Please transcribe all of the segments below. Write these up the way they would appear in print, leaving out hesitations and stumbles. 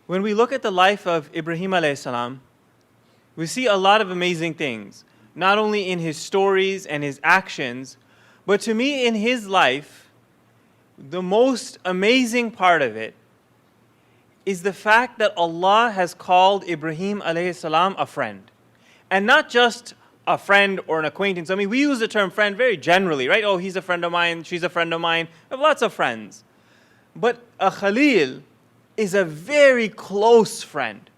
When we look at the life of Ibrahim alayhi salam, we see a lot of amazing things, not only in his stories and his actions, but to me in his life, the most amazing part of it is the fact that Allah has called Ibrahim alayhi salam a friend. And not just a friend or an acquaintance. I mean, we use the term friend very generally, right? Oh, he's a friend of mine, she's a friend of mine. I have lots of friends. But a Khalil is a very close friend,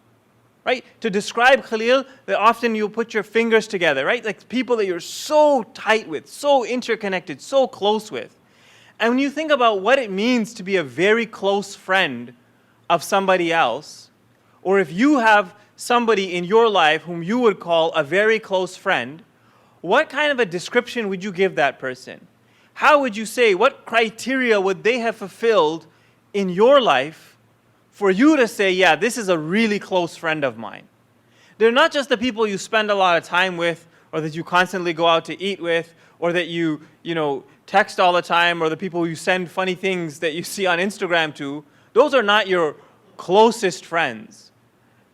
right? To describe Khalil, that often you put your fingers together, right? Like people that you're so tight with, so interconnected, so close with. And when you think about what it means to be a very close friend of somebody else, or if you have somebody in your life whom you would call a very close friend, what kind of a description would you give that person? How would you say, what criteria would they have fulfilled in your life for you to say, yeah, this is a really close friend of mine? They're not just the people you spend a lot of time with, or that you constantly go out to eat with, or that you text all the time, or the people you send funny things that you see on Instagram to. Those are not your closest friends.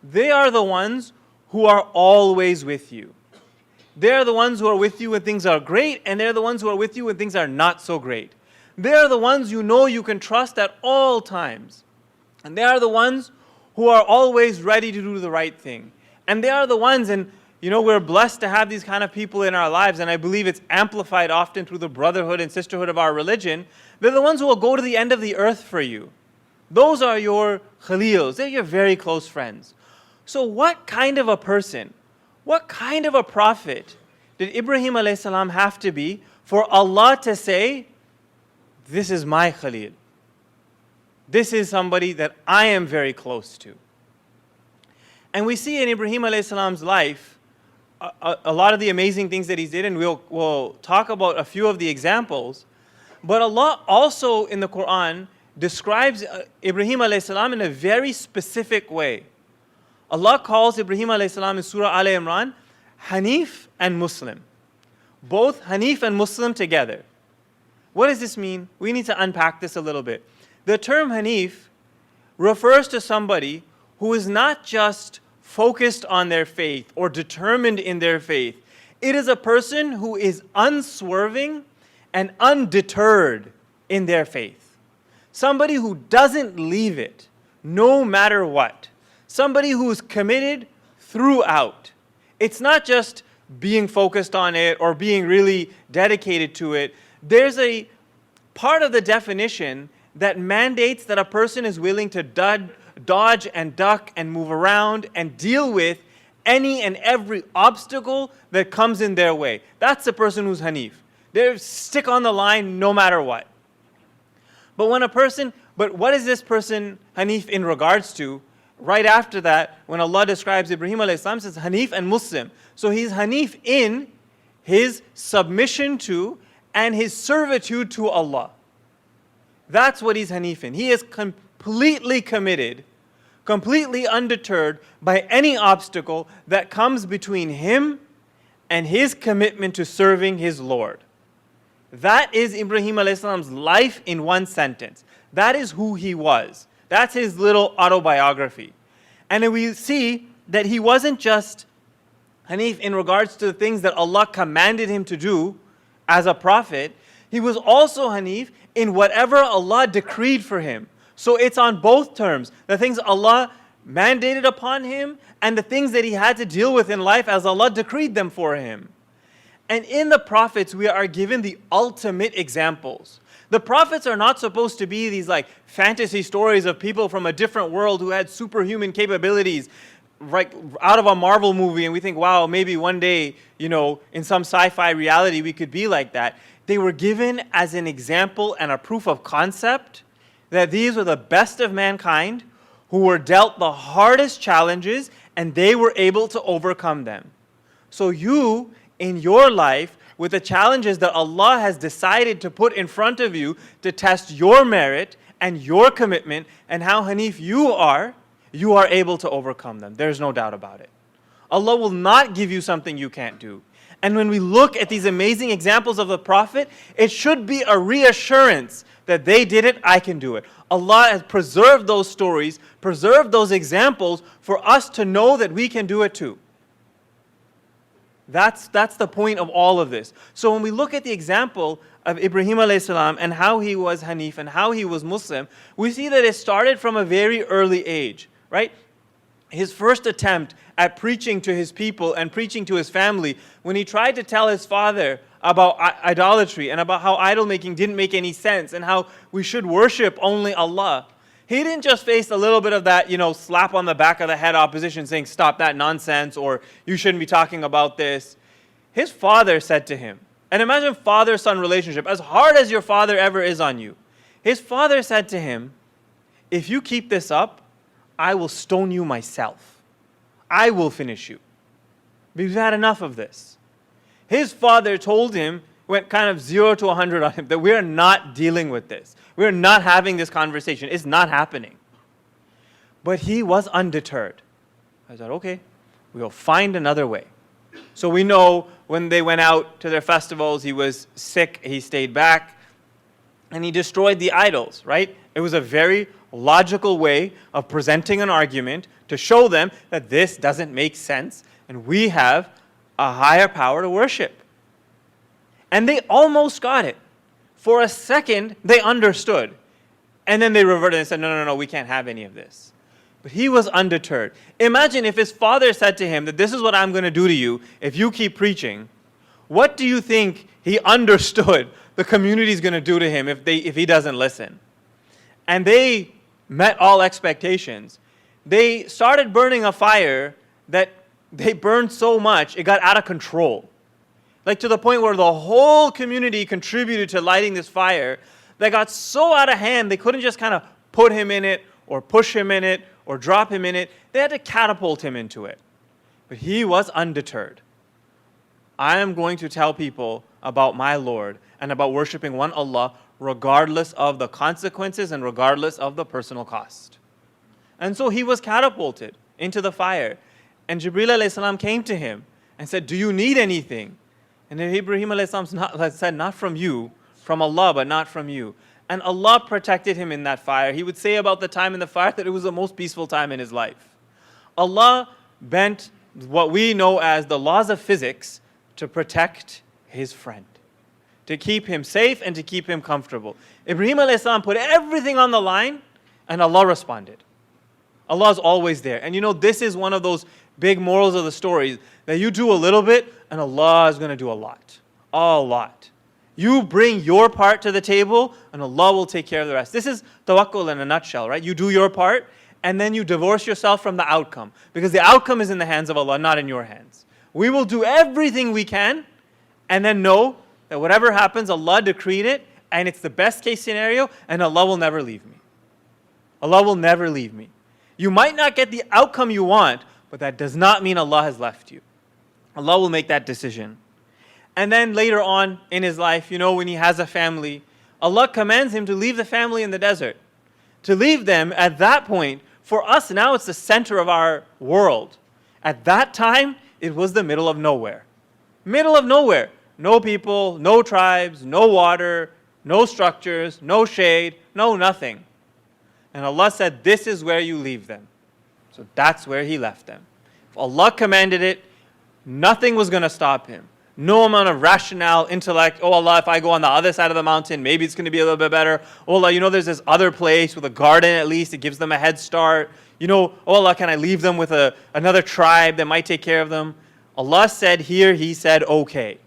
They are the ones who are always with you. They're the ones who are with you when things are great, and they're the ones who are with you when things are not so great. They're the ones you know you can trust at all times. And they are the ones who are always ready to do the right thing. And they are the ones, and we're blessed to have these kind of people in our lives, and I believe it's amplified often through the brotherhood and sisterhood of our religion. They're the ones who will go to the end of the earth for you. Those are your Khalils. They're your very close friends. So what kind of a person, what kind of a prophet did Ibrahim alayhi salam have to be for Allah to say, this is my Khalil? This is somebody that I am very close to. And we see in Ibrahim alayhi salam's life a lot of the amazing things that he did, and we'll talk about a few of the examples. But Allah also in the Quran describes Ibrahim alayhi salam in a very specific way. Allah calls Ibrahim alayhi salam in Surah Al Imran Hanif and Muslim. Both Hanif and Muslim together. What does this mean? We need to unpack this a little bit. The term Hanif refers to somebody who is not just focused on their faith or determined in their faith. It is a person who is unswerving and undeterred in their faith. Somebody who doesn't leave it, no matter what. Somebody who's committed throughout. It's not just being focused on it or being really dedicated to it. There's a part of the definition that mandates that a person is willing to dodge and duck and move around and deal with any and every obstacle that comes in their way. That's the person who's Hanif. They stick on the line no matter what. But what is this person Hanif in regards to? Right after that, when Allah describes Ibrahim alayhi salam, says Hanif and Muslim. So he's Hanif in his submission to and his servitude to Allah. That's what he's Hanif in. He is completely committed, completely undeterred by any obstacle that comes between him and his commitment to serving his Lord. That is Ibrahim alayhi salam's life in one sentence. That is who he was. That's his little autobiography. And we see that he wasn't just Hanif in regards to the things that Allah commanded him to do as a prophet. He was also Hanif in whatever Allah decreed for him. So it's on both terms. The things Allah mandated upon him and the things that he had to deal with in life as Allah decreed them for him. And in the prophets, we are given the ultimate examples. The prophets are not supposed to be these like fantasy stories of people from a different world who had superhuman capabilities, right out of a Marvel movie, and we think, wow, maybe one day, in some sci-fi reality we could be like that. They were given as an example and a proof of concept that these were the best of mankind who were dealt the hardest challenges and they were able to overcome them. So you, in your life, with the challenges that Allah has decided to put in front of you to test your merit and your commitment and how Hanif you are able to overcome them. There's no doubt about it. Allah will not give you something you can't do. And when we look at these amazing examples of the Prophet, it should be a reassurance that they did it, I can do it. Allah has preserved those stories, preserved those examples for us to know that we can do it too. That's the point of all of this. So when we look at the example of Ibrahim alayhi salam and how he was Hanif and how he was Muslim, we see that it started from a very early age, right? His first attempt at preaching to his people and preaching to his family, when he tried to tell his father about idolatry and about how idol making didn't make any sense and how we should worship only Allah, he didn't just face a little bit of that, slap on the back of the head opposition saying, stop that nonsense, or you shouldn't be talking about this. His father said to him, and imagine father-son relationship, as hard as your father ever is on you. His father said to him, if you keep this up, I will stone you myself. I will finish you. We've had enough of this. His father told him, went kind of 0 to 100 on him, that we are not dealing with this. We are not having this conversation. It's not happening. But he was undeterred. I said, okay, we'll find another way. So we know when they went out to their festivals, he was sick, he stayed back, and he destroyed the idols, right? It was a very logical way of presenting an argument to show them that this doesn't make sense and we have a higher power to worship. And they almost got it. For a second, they understood. And then they reverted and said, no, we can't have any of this. But he was undeterred. Imagine if his father said to him that this is what I'm going to do to you if you keep preaching. What do you think he understood the community is going to do to him if he doesn't listen? And they met all expectations. They started burning a fire that they burned so much, it got out of control. Like to the point where the whole community contributed to lighting this fire that got so out of hand, they couldn't just kind of put him in it or push him in it or drop him in it. They had to catapult him into it. But he was undeterred. I am going to tell people about my Lord and about worshiping one Allah regardless of the consequences and regardless of the personal cost. And so he was catapulted into the fire. And Jibreel alayhi salam came to him and said, do you need anything? And then Ibrahim alayhi salam said, not from you, from Allah, but not from you. And Allah protected him in that fire. He would say about the time in the fire that it was the most peaceful time in his life. Allah bent what we know as the laws of physics to protect his friend, to keep him safe and to keep him comfortable. Ibrahim alayhi salam put everything on the line and Allah responded. Allah is always there. And this is one of those big morals of the story, that you do a little bit and Allah is going to do a lot. A lot. You bring your part to the table and Allah will take care of the rest. This is tawakkul in a nutshell, right? You do your part and then you divorce yourself from the outcome. Because the outcome is in the hands of Allah, not in your hands. We will do everything we can and then know that whatever happens, Allah decreed it and it's the best case scenario and Allah will never leave me. Allah will never leave me. You might not get the outcome you want, but that does not mean Allah has left you. Allah will make that decision. And then later on in his life, when he has a family, Allah commands him to leave the family in the desert. To leave them at that point, for us now it's the center of our world. At that time, it was the middle of nowhere. Middle of nowhere. No people, no tribes, no water, no structures, no shade, no nothing. And Allah said, this is where you leave them. So that's where he left them. If Allah commanded it, nothing was going to stop him. No amount of rationale, intellect. Oh Allah, if I go on the other side of the mountain, maybe it's going to be a little bit better. Oh Allah, there's this other place with a garden at least. It gives them a head start. Oh Allah, can I leave them with another tribe that might take care of them? Allah said here, He said, okay.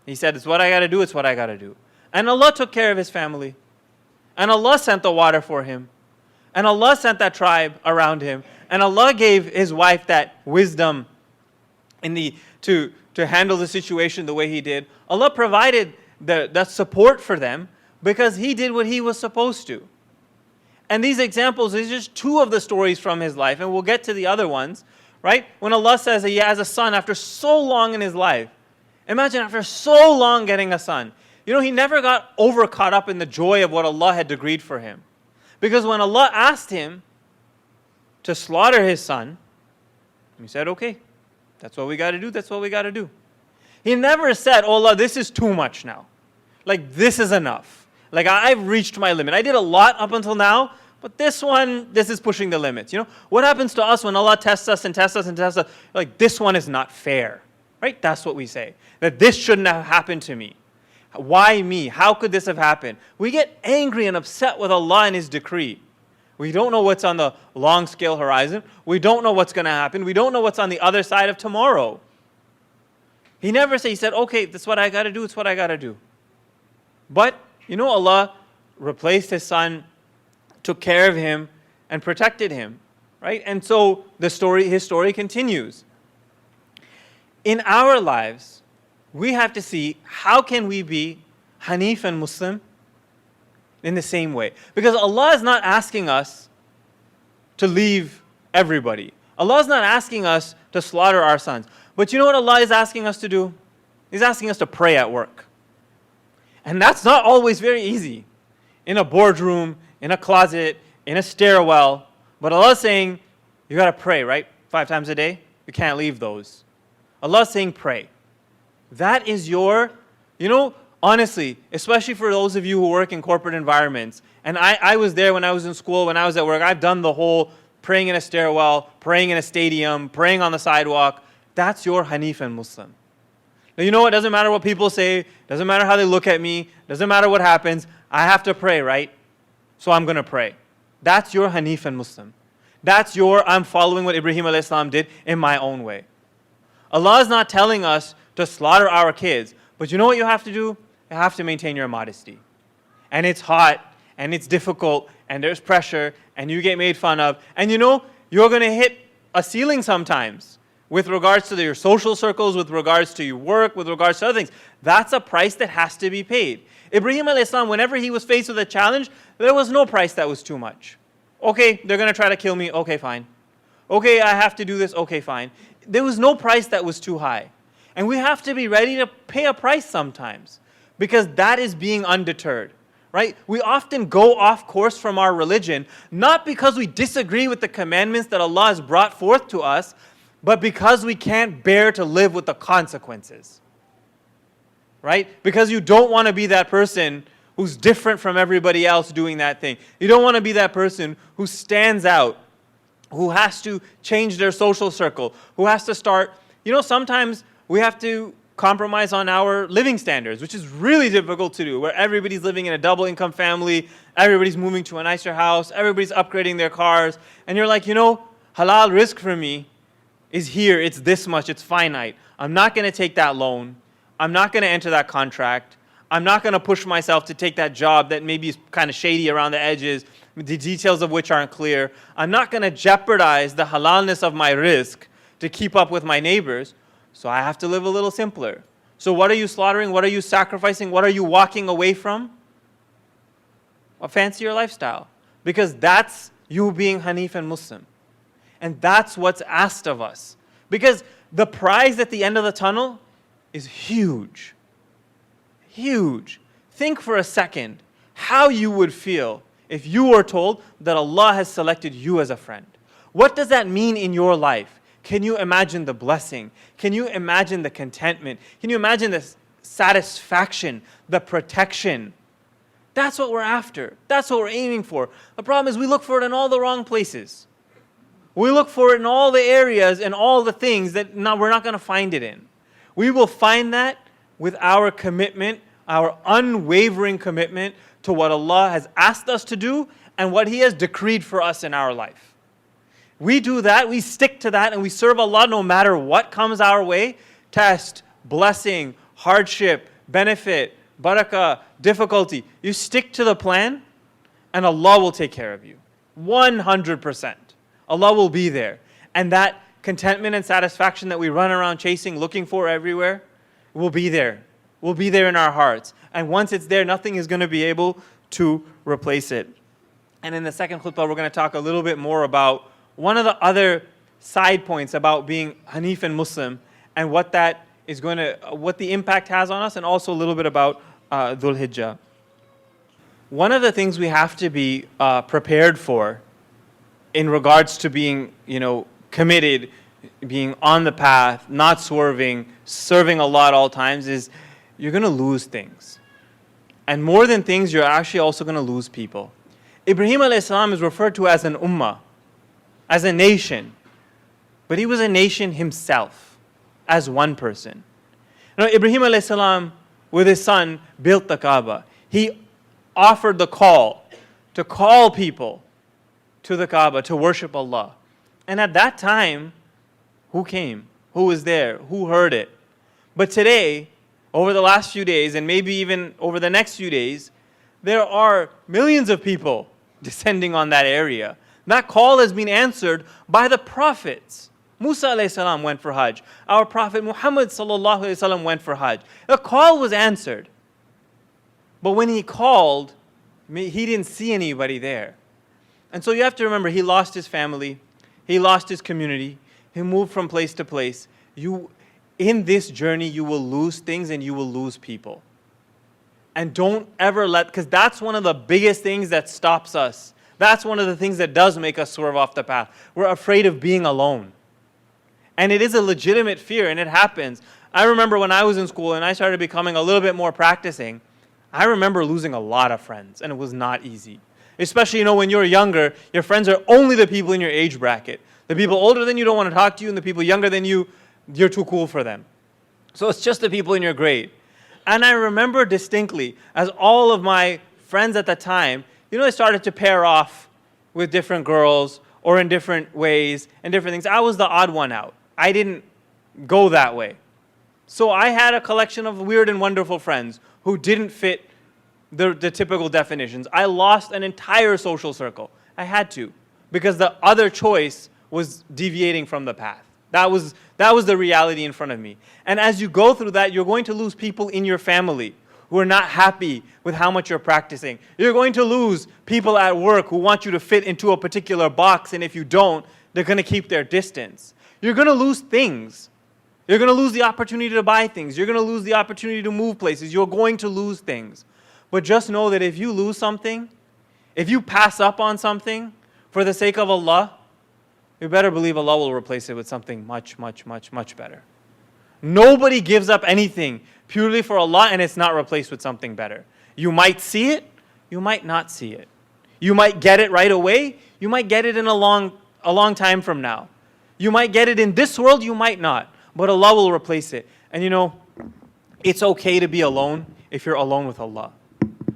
He said, it's what I got to do, it's what I got to do. And Allah took care of his family. And Allah sent the water for him. And Allah sent that tribe around him. And Allah gave his wife that wisdom to handle the situation the way He did. Allah provided that support for them because He did what He was supposed to. And these examples is just two of the stories from his life. And we'll get to the other ones, right? When Allah says that He has a son after so long in his life. Imagine after so long getting a son. He never got over caught up in the joy of what Allah had decreed for him. Because when Allah asked him to slaughter his son, he said, okay, That's what we got to do. That's what we got to do. He never said, oh Allah, this is too much now. Like, this is enough. Like, I've reached my limit. I did a lot up until now, but this is pushing the limits. You know, what happens to us when Allah tests us and tests us and tests us? Like, this one is not fair, right? That's what we say. That this shouldn't have happened to me. Why me? How could this have happened? We get angry and upset with Allah and His decree. We don't know what's on the long scale horizon. We don't know what's going to happen. We don't know what's on the other side of tomorrow. He never said, he said, okay, that's what I got to do. It's what I got to do. But, you know, Allah replaced His son, took care of him, and protected him, right? And so his story continues. In our lives, we have to see how can we be Hanif and Muslim in the same way. Because Allah is not asking us to leave everybody. Allah is not asking us to slaughter our sons. But you know what Allah is asking us to do? He's asking us to pray at work. And that's not always very easy. In a boardroom, in a closet, in a stairwell. But Allah is saying, you got to pray, right? 5 times a day. You can't leave those. Allah is saying pray. That is your, you know, honestly, especially for those of you who work in corporate environments, and I was there when I was in school, when I was at work, I've done the whole praying in a stairwell, praying in a stadium, praying on the sidewalk. That's your Hanif and Muslim. Now, you know what? Doesn't matter what people say, doesn't matter how they look at me, doesn't matter what happens, I have to pray, right? So I'm going to pray. That's your Hanif and Muslim. That's your, I'm following what Ibrahim alayhi salam did in my own way. Allah is not telling us to slaughter our kids, but you know what you have to do? You have to maintain your modesty. And it's hot, and it's difficult, and there's pressure, and you get made fun of. And you know, you're going to hit a ceiling sometimes with regards to your social circles, with regards to your work, with regards to other things. That's a price that has to be paid. Ibrahim alayhi salam, whenever he was faced with a challenge, there was no price that was too much. Okay, they're going to try to kill me. Okay, fine. Okay, I have to do this. Okay, fine. There was no price that was too high. And we have to be ready to pay a price sometimes, because that is being undeterred, right? We often go off course from our religion, not because we disagree with the commandments that Allah has brought forth to us, but because we can't bear to live with the consequences, right? Because you don't want to be that person who's different from everybody else doing that thing. You don't want to be that person who stands out, who has to change their social circle, who has to start, you know, sometimes we have to compromise on our living standards, which is really difficult to do, where everybody's living in a double income family, everybody's moving to a nicer house, everybody's upgrading their cars, and you're like, you know, halal risk for me is here, it's this much, it's finite. I'm not going to take that loan. I'm not going to enter that contract. I'm not going to push myself to take that job that maybe is kind of shady around the edges, the details of which aren't clear. I'm not going to jeopardize the halalness of my risk to keep up with my neighbors. So I have to live a little simpler. So what are you slaughtering? What are you sacrificing? What are you walking away from? A fancier lifestyle. Because that's you being Hanif and Muslim. And that's what's asked of us. Because the prize at the end of the tunnel is huge. Huge. Think for a second how you would feel if you were told that Allah has selected you as a friend. What does that mean in your life? Can you imagine the blessing? Can you imagine the contentment? Can you imagine the satisfaction, the protection? That's what we're after. That's what we're aiming for. The problem is we look for it in all the wrong places. We look for it in all the areas and all the things that we're not going to find it in. We will find that with our commitment, our unwavering commitment to what Allah has asked us to do and what He has decreed for us in our life. We do that, we stick to that, and we serve Allah no matter what comes our way. Test, blessing, hardship, benefit, barakah, difficulty. You stick to the plan, and Allah will take care of you. 100%. Allah will be there. And that contentment and satisfaction that we run around chasing, looking for everywhere, will be there. Will be there in our hearts. And once it's there, nothing is going to be able to replace it. And in the second khutbah, we're going to talk a little bit more about one of the other side points about being Hanif and Muslim and what that is going to, what the impact has on us, and also a little bit about Dhul Hijjah. One of the things we have to be prepared for in regards to being, committed, being on the path, not swerving, serving Allah at all times, is you're going to lose things. And more than things, you're actually also going to lose people. Ibrahim a.s. is referred to as an ummah, as a nation. But he was a nation himself, as one person. You know, Ibrahim a.s. with his son built the Kaaba. He offered the call to call people to the Kaaba to worship Allah. And at that time, who came? Who was there? Who heard it? But today, over the last few days, and maybe even over the next few days, there are millions of people descending on that area. That call has been answered by the prophets. Musa alayhi salam went for Hajj. Our Prophet Muhammad sallallahu alayhi wasallam went for Hajj. The call was answered. But when he called, he didn't see anybody there. And so you have to remember, he lost his family. He lost his community. He moved from place to place. In this journey, you will lose things and you will lose people. And don't ever because that's one of the biggest things that stops us. That's one of the things that does make us swerve off the path. We're afraid of being alone. And it is a legitimate fear, and it happens. I remember when I was in school and I started becoming a little bit more practicing, I remember losing a lot of friends, and it was not easy. Especially, when you're younger, your friends are only the people in your age bracket. The people older than you don't want to talk to you, and the people younger than you, you're too cool for them. So it's just the people in your grade. And I remember distinctly, as all of my friends at the time, they started to pair off with different girls or in different ways and different things. I was the odd one out. I didn't go that way. So I had a collection of weird and wonderful friends who didn't fit the typical definitions. I lost an entire social circle. I had to, because the other choice was deviating from the path. That was the reality in front of me. And as you go through that, you're going to lose people in your family who are not happy with how much you're practicing. You're going to lose people at work who want you to fit into a particular box, and if you don't, they're going to keep their distance. You're going to lose things. You're going to lose the opportunity to buy things. You're going to lose the opportunity to move places. You're going to lose things. But just know that if you lose something, if you pass up on something for the sake of Allah, you better believe Allah will replace it with something much, much, much, much better. Nobody gives up anything purely for Allah and it's not replaced with something better. You might see it, you might not see it. You might get it right away, you might get it in a long time from now. You might get it in this world, you might not. But Allah will replace it. And it's okay to be alone if you're alone with Allah.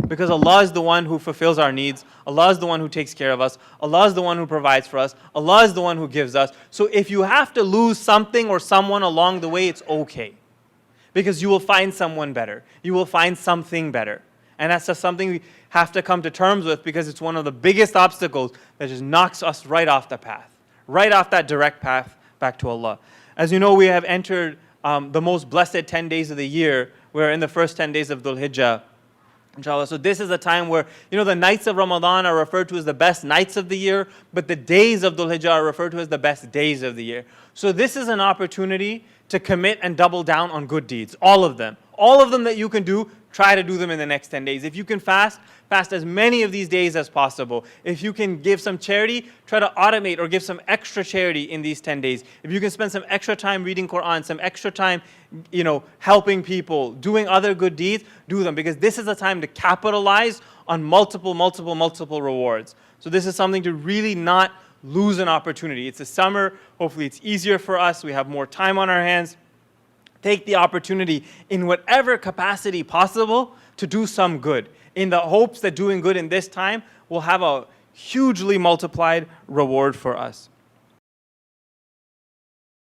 Because Allah is the one who fulfills our needs. Allah is the one who takes care of us. Allah is the one who provides for us. Allah is the one who gives us. So if you have to lose something or someone along the way, it's okay. Because you will find someone better. You will find something better. And that's just something we have to come to terms with, because it's one of the biggest obstacles that just knocks us right off the path. Right off that direct path back to Allah. As you know, we have entered the most blessed 10 days of the year. We're in the first 10 days of Dhul Hijjah, inshallah. So this is a time where, the nights of Ramadan are referred to as the best nights of the year, but the days of Dhul Hijjah are referred to as the best days of the year. So this is an opportunity to commit and double down on good deeds. All of them. All of them that you can do, try to do them in the next 10 days. If you can fast as many of these days as possible. If you can give some charity, try to automate or give some extra charity in these 10 days. If you can spend some extra time reading Quran, some extra time, helping people, doing other good deeds, do them. Because this is a time to capitalize on multiple rewards. So this is something to really not lose an opportunity. It's a summer. Hopefully it's easier for us. We have more time on our hands. Take the opportunity in whatever capacity possible to do some good, in the hopes that doing good in this time will have a hugely multiplied reward for us.